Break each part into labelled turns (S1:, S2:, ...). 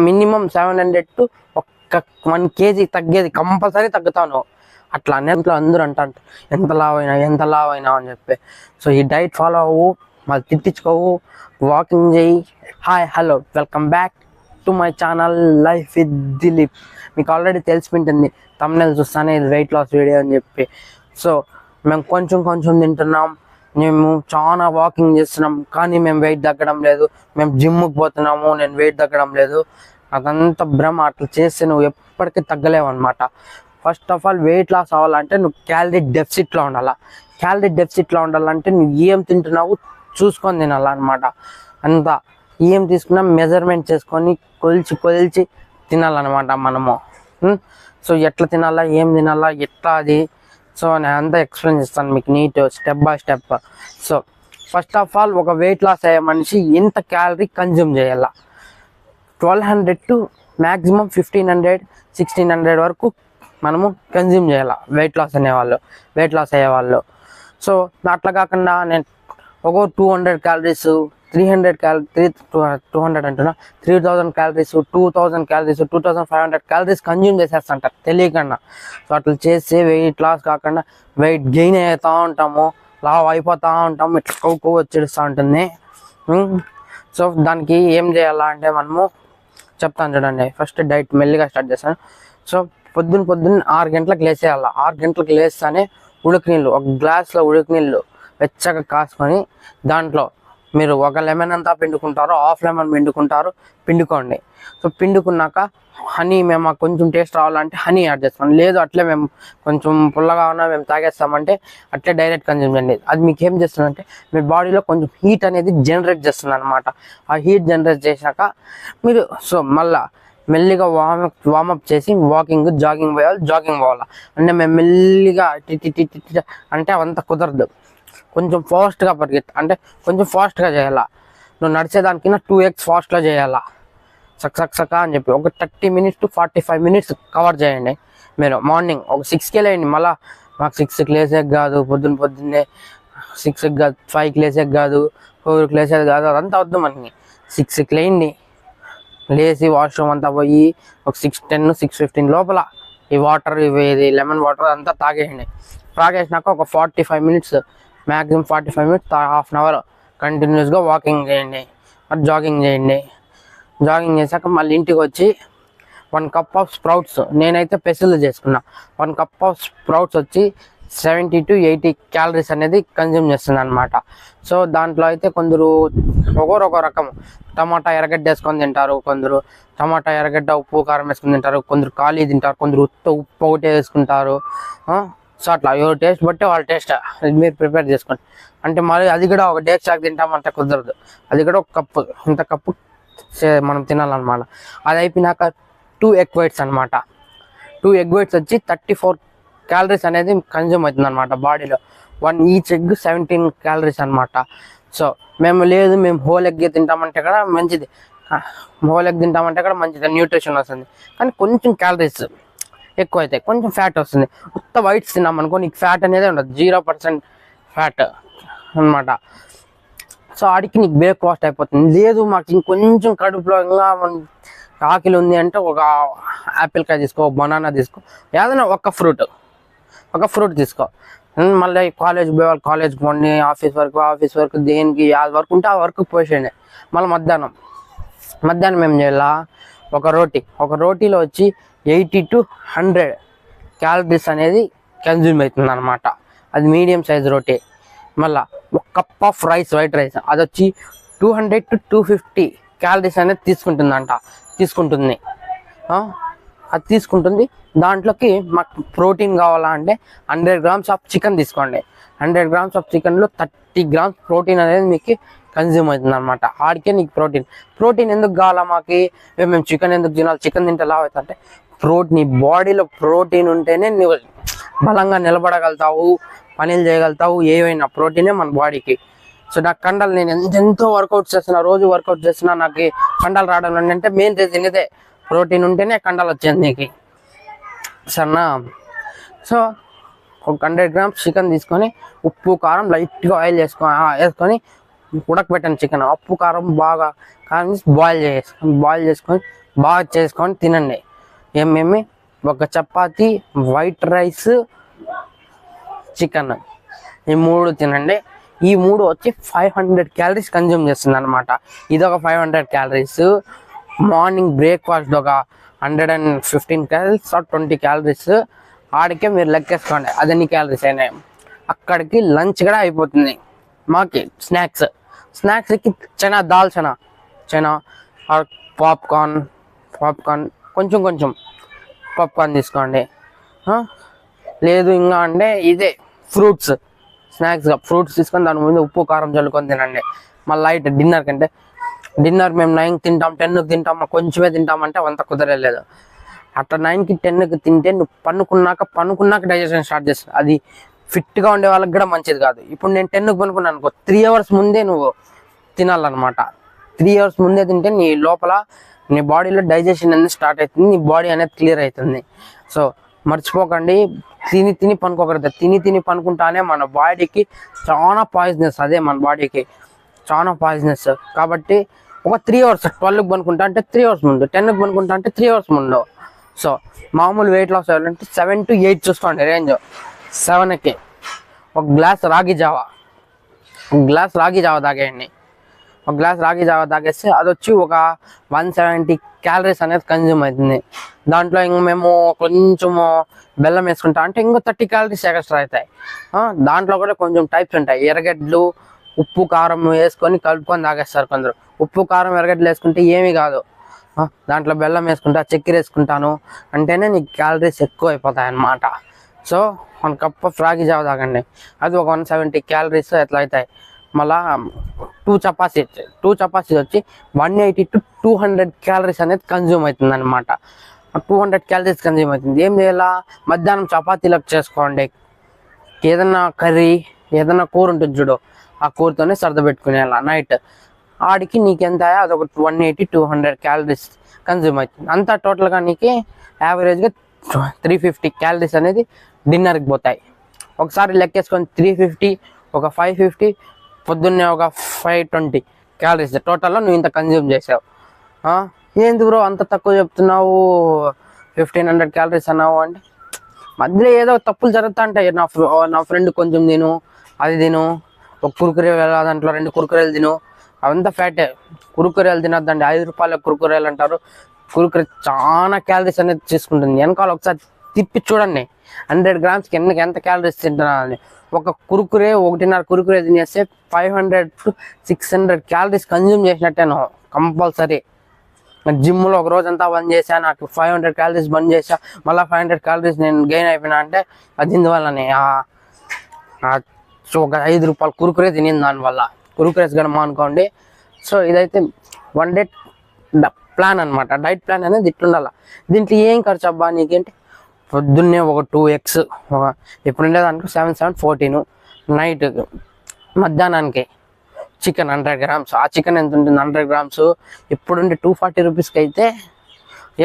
S1: Minimum 700 to 1 kg తగ్గేది compulsory తగ్గుతాను. అట్లా అన్నింట్లో అందరూ అంటారు ఎంత లావ్ అయినా అని చెప్పి. సో ఈ డైట్ ఫాలో అవ్వు, మళ్ళీ తిట్టించుకోవు, వాకింగ్ చేయి. Hi hello welcome back to my channel life with Dilip. మీకు ఆల్రెడీ తెలిసిపోయింటుంది థంబ్నెయిల్ చూస్తానే ఇది వెయిట్ లాస్ వీడియో అని చెప్పి. సో మేము కొంచెం తింటున్నాం, మేము చాలా వాకింగ్ చేస్తున్నాం, కానీ మేము వెయిట్ తగ్గడం లేదు. మేము జిమ్కి పోతున్నాము, నేను వెయిట్ తగ్గడం లేదు. అదంతా భ్రమ. అట్లా చేస్తే నువ్వు ఎప్పటికీ తగ్గలేవు అనమాట. First of all weight loss అవ్వాలంటే నువ్వు క్యాలరీ డెఫిసిట్లో ఉండాలా. క్యాలరీ డెఫిసిట్లో ఉండాలంటే నువ్వు ఏం తింటున్నావు చూసుకొని తినాలన్నమాట. అంతా ఏం తీసుకున్నా మెజర్మెంట్ చేసుకొని కొలిచి తినాలన్నమాట మనము. సో ఎట్లా తినాలా, ఏం తినాలా, ఎట్లా అది, సో నేను అంతా ఎక్స్ప్లెయిన్ చేస్తాను మీకు neat step by step. So first of all ఒక వెయిట్ లాస్ అయ్యే మనిషి ఎంత క్యాలరీ కన్జ్యూమ్ చేయాల, 1200 టు మ్యాక్సిమం 1500-1600 వరకు మనము కన్జ్యూమ్ చేయాలి వెయిట్ లాస్ అయ్యేవాళ్ళు. సో అట్లా కాకుండా నేను ఒక 200 calories 300 calories 2000 calories 2500 calories consume చేసేస్తుంటారు తెలియకుండా. సో అట్లా చేస్తే వెయిట్ లాస్ కాకుండా వెయిట్ గెయిన్ అవుతూ ఉంటాము, లావ్ అయిపోతూ ఉంటాము, ఇట్లా కొవ్వు వచ్చేస్తూ ఉంటుంది. సో దానికి ఏం చేయాలా అంటే మనము చెప్తాను చూడండి. ఫస్ట్ డైట్ మెల్లిగా స్టార్ట్ చేస్తాను. సో పొద్దున్న 6 గంటలకు లేసేయాల. 6 గంటలకు లేస్తానే ఉడక నీళ్ళు, ఒక గ్లాస్లో ఉడక నీళ్ళు వెచ్చగా కాసుకొని దాంట్లో మీరు ఒక లెమన్ అంతా పిండుకుంటారో, హాఫ్ లెమన్ పిండుకోండి. సో పిండుకున్నాక హనీ, మేము కొంచెం టేస్ట్ రావాలంటే హనీ యాడ్ చేస్తాం. లేదు అట్లే మేము కొంచెం పుల్లగా ఉన్నా మేము తాగేస్తామంటే అట్లే డైరెక్ట్ కన్జ్యూమ్ చేయండి. అది మీకు ఏం చేస్తుందంటే మీ బాడీలో కొంచెం హీట్ అనేది జనరేట్ చేస్తుంది అనమాట. ఆ హీట్ జనరేట్ చేశాక మీరు సో మళ్ళా మెల్లిగా వార్మప్ చేసి జాగింగ్ పోవాలి. అంటే మేము మెల్లిగా అంటే అవంతా కుదరదు, కొంచెం ఫాస్ట్గా అంటే కొంచెం ఫాస్ట్గా చేయాలా. నువ్వు నడిచేదానికన్నా 2x ఫాస్ట్లో చేయాలా. సక్క అని చెప్పి ఒక 30 minutes to 45 minutes కవర్ చేయండి. మీరు మార్నింగ్ ఒక 6కి లేండి. మళ్ళీ మాకు 6కి లేసేకి కాదు, పొద్దున్నే 6కి కాదు, 5కి లేసేకి కాదు, 4కి లేసేది కాదు, అదంతా వద్దు మనకి. 6కి లేండి, లేచి వాష్రూమ్ అంతా పోయి ఒక 6:10-6:15 లోపల ఈ వాటర్ ఇది లెమన్ వాటర్ అంతా తాగేసినాక ఒక 45 minutes maximum 45 minutes half an hour కంటిన్యూస్గా వాకింగ్ చేయండి, జాగింగ్ చేయండి. జాగింగ్ చేశాక మళ్ళీ ఇంటికి వచ్చి 1 cup ఆఫ్ స్ప్రౌట్స్, నేనైతే పెసలు చేసుకున్నా. 1 cup ఆఫ్ స్ప్రౌట్స్ వచ్చి 70 to 80 క్యాలరీస్ అనేది కన్జ్యూమ్ చేస్తుంది అనమాట. సో దాంట్లో అయితే కొందరు ఒక రకం టమాటా ఎర్రగడ్డ వేసుకొని తింటారు, కొందరు టమాటా ఎర్రగడ్డ ఉప్పు కారం వేసుకొని తింటారు, కొందరు ఖాళీ తింటారు, కొందరు ఉప్పు ఒకటే వేసుకుంటారు. సో అట్లా ఎవరు టేస్ట్ బట్టి వాళ్ళ టేస్ట్ మీరు ప్రిపేర్ చేసుకోండి. అంటే మరి అది కూడా ఒక డేక్ షాక్ తింటామంటే కుదరదు. అది కూడా ఒక కప్పు, ఇంత కప్పు మనం తినాలన్నమాట. అది అయిపోయినాక 2 egg whites అనమాట. 2 egg whites వచ్చి 34 క్యాలరీస్ అనేది కన్జ్యూమ్ అవుతుంది అనమాట బాడీలో. 1 each egg 17 క్యాలరీస్ అనమాట. సో మేము హోల్ ఎగ్ తింటామంటే కూడా మంచిది, న్యూట్రిషన్ వస్తుంది, కానీ కొంచెం క్యాలరీస్ ఎక్కువ అవుతాయి, కొంచెం ఫ్యాట్ వస్తుంది. మొత్తం వైట్స్ తిన్నామనుకో నీకు ఫ్యాట్ అనేది ఉండదు, 0% ఫ్యాట్ అనమాట. సో ఆడికి నీకు బ్రేక్ఫాస్ట్ అయిపోతుంది. లేదు మాకు ఇంకొంచెం కడుపులో ఇంకా ఆకలి ఉంది అంటే ఒక యాపిల్కాయ తీసుకో, బనానా తీసుకో, ఏదైనా ఒక ఫ్రూట్ తీసుకో. మళ్ళీ కాలేజ్కి పోయే వాళ్ళు కాలేజ్కి పోండి, ఆఫీస్ వర్క్ దేనికి యాద వర్క్ ఉంటే ఆ వర్క్ పోసేయండి. మళ్ళీ మధ్యాహ్నం ఏం చేయాలా, ఒక రోటీలో వచ్చి 80 to 100 క్యాలరీస్ అనేది కన్జ్యూమ్ అవుతుంది అనమాట. అది మీడియం సైజ్ రోటీ. మళ్ళీ 1 cup of rice, white rice, అది వచ్చి 200 to 250 క్యాలరీస్ అనేది తీసుకుంటుంది. దాంట్లోకి మాకు ప్రోటీన్ కావాలా అంటే 100 grams ఆఫ్ చికెన్ తీసుకోండి. 100 grams ఆఫ్ చికెన్లో 30 grams ప్రోటీన్ అనేది మీకు కన్జ్యూమ్ అవుతుంది అనమాట. ఆడికే నీకు ప్రోటీన్ ఎందుకు కావాలా మాకు, మేము చికెన్ ఎందుకు తినాలి, చికెన్ తింటే లావ్ అవుతుంటే నీ బాడీలో ప్రోటీన్ ఉంటేనే నువ్వు బలంగా నిలబడగలుగుతావు, పనులు చేయగలుగుతావు, ఏవైనా ప్రోటీనే మన బాడీకి. సో నాకు కండలు, నేను ఎంతో వర్కౌట్ చేస్తున్నా, రోజు వర్కౌట్ చేస్తున్నా, నాకు కండలు రావడం అంటే మెయిన్ రీజన్ ఇదే, ప్రోటీన్ ఉంటేనే కండలు వచ్చేది నీకు, సరేనా. సో ఒక 100 grams చికెన్ తీసుకొని ఉప్పు కారం లైట్గా ఆయిల్ వేసుకొని ఉడకబెట్టిన చికెన్ ఉప్పు కారం బాగా కానీ బాయిల్ చేసుకొని బాగా చేసుకొని తినండి. ఏమేమి ఒక చపాతి, వైట్ రైస్, చికెన్, ఈ 3 తినండి. ఈ 3 వచ్చి 500 క్యాలరీస్ కన్జ్యూమ్ చేస్తుంది అనమాట. ఇదొక 500 క్యాలరీస్. మార్నింగ్ బ్రేక్ఫాస్ట్ ఒక 115 క్యాలరీస్ ఆర్ 20 క్యాలరీస్. ఆడికే మీరు లెక్కేసుకోండి అది ఎన్ని క్యాలరీస్ అయినాయి. అక్కడికి లంచ్ కూడా అయిపోతుంది. మాకి స్నాక్స్కి దాల్ చనా పాప్కార్న్ కొంచెం పాప్కార్న్ తీసుకోండి. లేదు ఇంకా అంటే ఇదే స్నాక్స్గా ఫ్రూట్స్ తీసుకొని దాని ముందు ఉప్పు కారం చల్లుకొని తినండి. మళ్ళీ లైట్ డిన్నర్ మేము 9కి తింటాం, 10కి తింటాం, కొంచెమే తింటామంటే అంత కుదరలేదు. అట్లా 9కి 10కి తింటే నువ్వు పనుకున్నాక డైజెషన్ స్టార్ట్ చేస్తుంది. అది ఫిట్గా ఉండే వాళ్ళకి కూడా మంచిది కాదు. ఇప్పుడు నేను 10కి పనుకున్నాను అనుకో, 3 అవర్స్ ముందే నువ్వు తినాలన్నమాట. 3 అవర్స్ ముందే తింటే నీ లోపల నీ బాడీలో డైజెషన్ అనేది స్టార్ట్ అవుతుంది, నీ బాడీ అనేది క్లియర్ అవుతుంది. సో మర్చిపోకండి, తిని పనుకోకూడదు. తిని పనుకుంటానే మన బాడీకి చాలా పాయిజనస్. అదే మన బాడీకి చాలా పాయిజనస్. కాబట్టి ఒక 3 అవర్స్ 12కి పనుకుంటా అంటే 3 అవర్స్ ముందు, 10కి పనుకుంటా అంటే 3 అవర్స్ ముందు. సో మామూలు వెయిట్ లాస్ అవ్వాలంటే 7 to 8 చూసుకోండి రేంజ్. 7కి ఒక గ్లాస్ రాగి జావ తాగేయండి. ఒక గ్లాస్ రాగి జావ తాగేస్తే అది వచ్చి ఒక 170 క్యాలరీస్ అనేది కన్జ్యూమ్ అవుతుంది. దాంట్లో ఇంక మేము కొంచెము బెల్లం వేసుకుంటా అంటే ఇంకో 30 క్యాలరీస్ ఎక్స్ట్రా అవుతాయి. దాంట్లో కూడా కొంచెం టైప్స్ ఉంటాయి. ఎర్రగడ్డలు, ఉప్పు కారం వేసుకొని కలుపుకొని తాగేస్తారు కొందరు. ఉప్పు కారం ఎర్రగడ్డలు వేసుకుంటే ఏమీ కాదు. దాంట్లో బెల్లం వేసుకుంటా, చక్కెర వేసుకుంటాను అంటేనే నీకు క్యాలరీస్ ఎక్కువ అయిపోతాయి అన్నమాట. సో 1 కప్ ఆఫ్ రాగి జావ తాగండి, అది ఒక 170 క్యాలరీస్ ఎట్లా అవుతాయి. మళ్ళా 2 చపాతీస్ వచ్చి 180 to 200 క్యాలరీస్ అనేది కన్జ్యూమ్ అవుతుంది అనమాట. 200 క్యాలరీస్ కన్జ్యూమ్ అవుతుంది. ఏం చేయాలా, మధ్యాహ్నం చపాతీలకు చేసుకోండి. ఏదన్నా కర్రీ, ఏదన్నా కూర ఉంటుంది చూడు, ఆ కూరతోనే సర్దపెట్టుకునేలా నైట్. ఆడికి నీకెంత అదొక 180-200 క్యాలరీస్ కన్జ్యూమ్ అవుతుంది. అంతా టోటల్గా నీకు యావరేజ్గా 350 క్యాలరీస్ అనేది డిన్నర్కి పోతాయి. ఒకసారి లెక్కేసుకొని 350, ఒక 550, పొద్దున్నే ఒక 520 క్యాలరీస్ టోటల్లో నువ్వు ఇంత కన్జ్యూమ్ చేసావు. ఏంది బ్రో అంత తక్కువ చెప్తున్నావు, 1500 క్యాలరీస్ అన్నావు అంటే మధ్యలో ఏదో తప్పులు జరుగుతూ ఉంటాయి. నా ఫ్రెండ్ కొంచెం తిను, అది తిను, ఒక కురుకురే దాంట్లో 2 కురుకురేలు తిను, అవంతా ఫ్యాటే. కురుకురేలు తినద్దండి, 5 రూపాయల కురుకురేలు అంటారు. కురుకురే చాలా క్యాలరీస్ అనేది తీసుకుంటుంది. వెనకాల ఒకసారి తిప్పి చూడండి 100 గ్రామ్స్కి ఎంత క్యాలరీస్ తింటున్నారని. ఒక కురుకురే 1.5 కురుకురే తినేస్తే 500 to 600 క్యాలరీస్ కన్జ్యూమ్ చేసినట్టే కంపల్సరీ. జిమ్లో ఒక రోజంతా బంద్ చేశా, నాకు 500 క్యాలరీస్ బంద్ చేశా, మళ్ళీ 500 క్యాలరీస్ నేను గెయిన్ అయిపోయినా అంటే అది ఇందువల్లనే ఒక 5 రూపాయల కురుకురే తినింది దానివల్ల. కురుకురేస్ కూడా మానుకోండి. సో ఇదైతే 1 డే ప్లాన్ అనమాట. డైట్ ప్లాన్ అనేది ఇట్లుండాల. దీంట్లో ఏం ఖర్చు అబ్బా నీకేంటి, పొద్దున్నే ఒక 2 eggs, ఇప్పుడు ఉండేదానికి 7, 14. నైట్ మధ్యాహ్నానికి చికెన్ 100 grams. ఆ చికెన్ ఎంత ఉంటుంది, 100 grams ఇప్పుడుండే 240 రూపీస్కి అయితే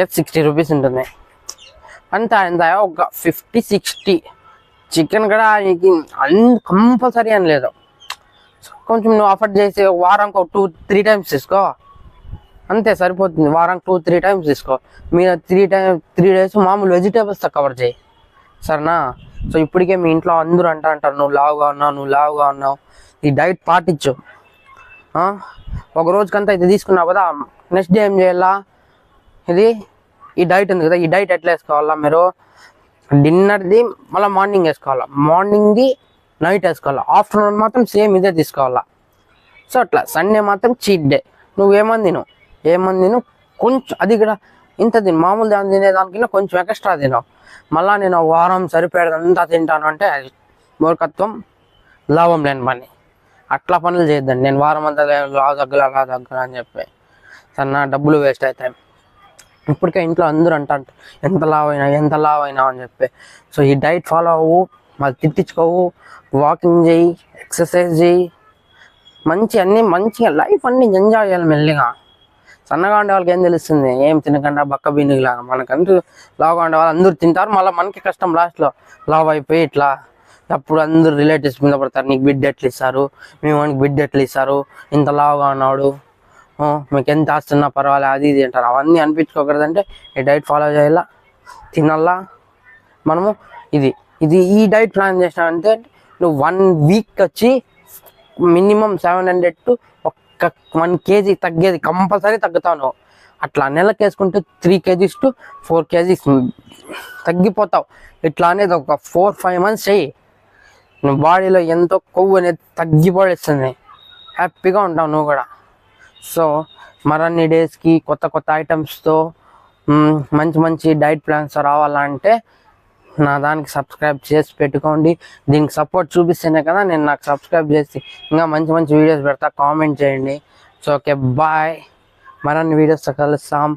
S1: 60 రూపీస్ ఉంటుంది. అంత ఒక 50-60 చికెన్ కూడా నీకు కంపల్సరీ అని లేదు. కొంచెం నువ్వు అఫర్ట్ చేసి వారానికి ఒక 2-3 times తీసుకో, అంతే సరిపోతుంది. వారానికి 2-3 times తీసుకో. మీరు 3 days మామూలు వెజిటేబుల్స్తో కవర్ చేయి, సరేనా. సో ఇప్పటికే మీ ఇంట్లో అందరూ అంటారు నువ్వు లావుగా ఉన్నావు, ఈ డైట్ పాటించు. ఒక రోజుకంతా ఇది తీసుకున్నావు కదా, నెక్స్ట్ డే ఏం చేయాలా, ఈ డైట్ ఉంది కదా, ఈ డైట్ ఎట్లా వేసుకోవాలా, మీరు డిన్నర్ది మళ్ళీ మార్నింగ్ వేసుకోవాలా, మార్నింగ్ది నైట్ వేసుకోవాలా, ఆఫ్టర్నూన్ మాత్రం సేమ్ ఇదే తీసుకోవాలా. సో అట్లా సండే మాత్రం చీట్ డే. నువ్వేమని తిను కొంచెం, అది కూడా ఇంత తిను, మామూలు దాన్ని తినేదానికన్నా కొంచెం ఎక్స్ట్రా తిను. మళ్ళీ నేను వారం సరిపోయేదంతా తింటాను అంటే అది మూర్ఖత్వం, లాభం లేని పని. అట్లా పనులు చేయొద్దండి. నేను వారం అంతా లావు తగ్గల అని చెప్పి సన్న డబ్బులు వేస్ట్ అవుతాయి. ఇప్పటికే ఇంట్లో అందరూ అంటారు ఎంత లావ్ అయినా అని చెప్పి. సో ఈ డైట్ ఫాలో అవ్వు, మళ్ళీ తిట్టించుకోవు, వాకింగ్ చేయి, ఎక్సర్సైజ్ చేయి, అన్నీ మంచిగా లైఫ్ అన్నీ ఎంజాయ్ చేయాలి మెల్లిగా. సన్నగా ఉండే వాళ్ళకి ఏం తెలుస్తుంది, ఏం తినకుండా బక్క బిన్నిలాగా. మనకంటూ లావుగా ఉండే వాళ్ళు అందరూ తింటారు, మళ్ళీ మనకి కష్టం లాస్ట్లో లావ్ అయిపోయి ఇట్లా అప్పుడు అందరు రిలేటివ్స్ మీద పడతారు, నీకు బిడ్డ ఎట్లా ఇస్తారు, మీ వానికి బిడ్డ ఎట్లా ఇస్తారు, ఇంత లావుగా ఉన్నాడు, మీకు ఎంత ఆస్తున్నా పర్వాలేదు అది ఇది అంటారు. అవన్నీ అనిపించుకోకూడదంటే ఈ డైట్ ఫాలో చేయాలా, తినాలా మనము. ఇది ఇది ఈ డైట్ ప్లాన్ చేసినావంటే నువ్వు 1 వీక్ వచ్చి మినిమం 700 to 1 kg తగ్గేది కంపల్సరీ తగ్గుతావు నువ్వు. అట్లా నెలకు వేసుకుంటే 3 kgs to 4 kgs తగ్గిపోతావు. ఇట్లా అనేది ఒక 4-5 months చెయ్యి, నువ్వు బాడీలో ఎంతో కొవ్వు అనేది తగ్గిపోయిస్తుంది, హ్యాపీగా ఉంటావు నువ్వు కూడా. సో మరిన్ని డేస్కి కొత్త కొత్త ఐటమ్స్తో మంచి మంచి డైట్ ప్లాన్స్ రావాలంటే నా దానికి సబ్స్క్రైబ్ చేసి పెట్టుకోండి. దీనికి సపోర్ట్ చూపిస్తేనే కదా నేను నాకు సబ్స్క్రైబ్ చేసి ఇంకా మంచి మంచి వీడియోస్ పెడతా. కామెంట్ చేయండి. సో ఓకే బాయ్, మరిన్ని వీడియోస్తో కలుస్తాం.